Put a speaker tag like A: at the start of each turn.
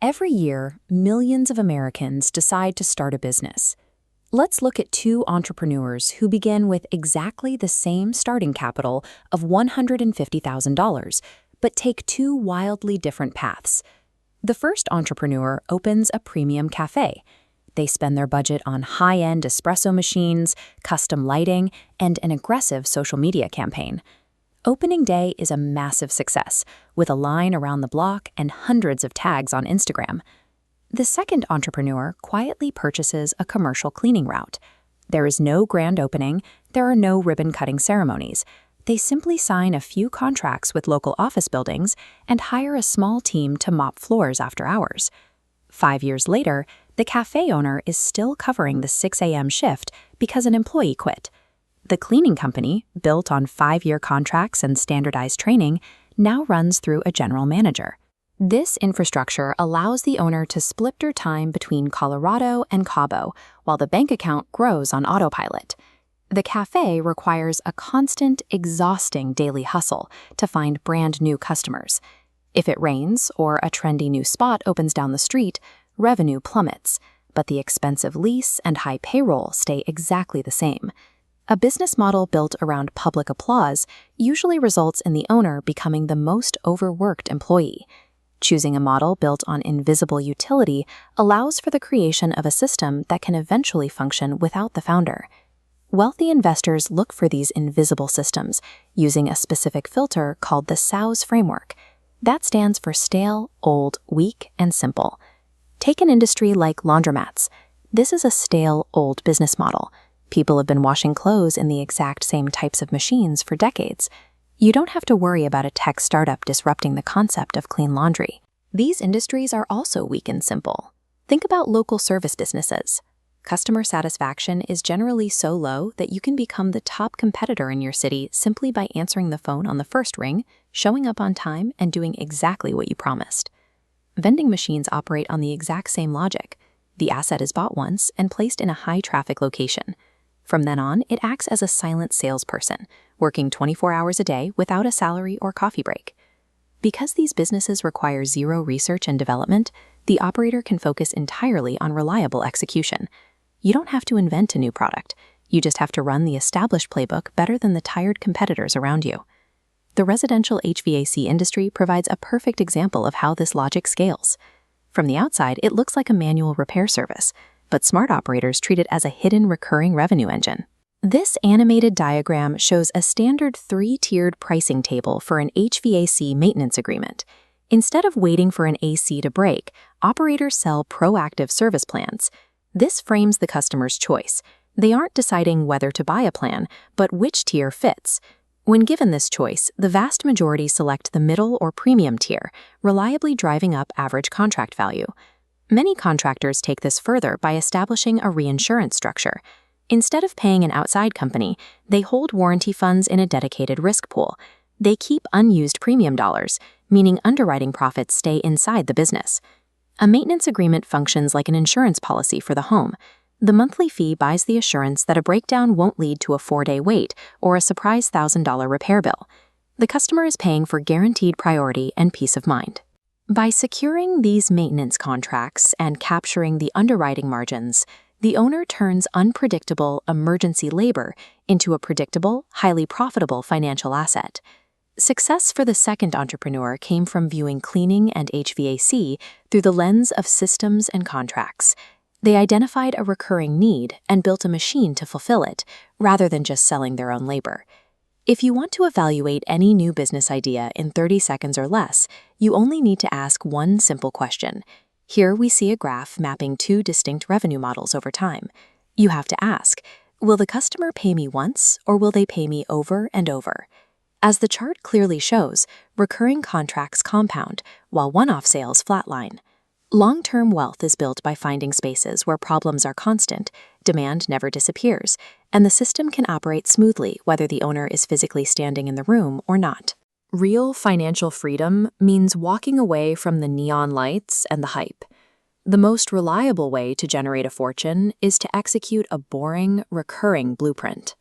A: Every year, millions of Americans decide to start a business. Let's look at two entrepreneurs who begin with exactly the same starting capital of $150,000, but take two wildly different paths. The first entrepreneur opens a premium cafe. They spend their budget on high-end espresso machines, custom lighting, and an aggressive social media campaign. Opening day is a massive success, with a line around the block and hundreds of tags on Instagram. The second entrepreneur quietly purchases a commercial cleaning route. There is no grand opening, there are no ribbon-cutting ceremonies. They simply sign a few contracts with local office buildings and hire a small team to mop floors after hours. 5 years later, the cafe owner is still covering the 6 a.m. shift because an employee quit. The cleaning company, built on 5-year contracts and standardized training, now runs through a general manager. This infrastructure allows the owner to split their time between Colorado and Cabo, while the bank account grows on autopilot. The cafe requires a constant, exhausting daily hustle to find brand new customers. If it rains or a trendy new spot opens down the street, revenue plummets, but the expensive lease and high payroll stay exactly the same. A business model built around public applause usually results in the owner becoming the most overworked employee. Choosing a model built on invisible utility allows for the creation of a system that can eventually function without the founder. Wealthy investors look for these invisible systems using a specific filter called the SOWS framework. That stands for stale, old, weak, and simple. Take an industry like laundromats. This is a stale, old business model. People have been washing clothes in the exact same types of machines for decades. You don't have to worry about a tech startup disrupting the concept of clean laundry. These industries are also weak and simple. Think about local service businesses. Customer satisfaction is generally so low that you can become the top competitor in your city simply by answering the phone on the first ring, showing up on time, and doing exactly what you promised. Vending machines operate on the exact same logic. The asset is bought once and placed in a high-traffic location. From then on, it acts as a silent salesperson, working 24 hours a day without a salary or coffee break. Because these businesses require zero research and development, the operator can focus entirely on reliable execution. You don't have to invent a new product. You just have to run the established playbook better than the tired competitors around you. The residential HVAC industry provides a perfect example of how this logic scales. From the outside, it looks like a manual repair service, but smart operators treat it as a hidden recurring revenue engine. This animated diagram shows a standard 3-tiered pricing table for an HVAC maintenance agreement. Instead of waiting for an AC to break, operators sell proactive service plans. This frames the customer's choice. They aren't deciding whether to buy a plan, but which tier fits. When given this choice, the vast majority select the middle or premium tier, reliably driving up average contract value. Many contractors take this further by establishing a reinsurance structure. Instead of paying an outside company, they hold warranty funds in a dedicated risk pool. They keep unused premium dollars, meaning underwriting profits stay inside the business. A maintenance agreement functions like an insurance policy for the home. The monthly fee buys the assurance that a breakdown won't lead to a 4-day wait or a surprise $1,000 repair bill. The customer is paying for guaranteed priority and peace of mind. By securing these maintenance contracts and capturing the underwriting margins, the owner turns unpredictable emergency labor into a predictable, highly profitable financial asset. Success for the second entrepreneur came from viewing cleaning and HVAC through the lens of systems and contracts. They identified a recurring need and built a machine to fulfill it, rather than just selling their own labor. If you want to evaluate any new business idea in 30 seconds or less, you only need to ask one simple question. Here we see a graph mapping two distinct revenue models over time. You have to ask, will the customer pay me once, or will they pay me over and over? As the chart clearly shows, recurring contracts compound, while one-off sales flatline. Long-term wealth is built by finding spaces where problems are constant, demand never disappears, and the system can operate smoothly whether the owner is physically standing in the room or not. Real financial freedom means walking away from the neon lights and the hype. The most reliable way to generate a fortune is to execute a boring, recurring blueprint.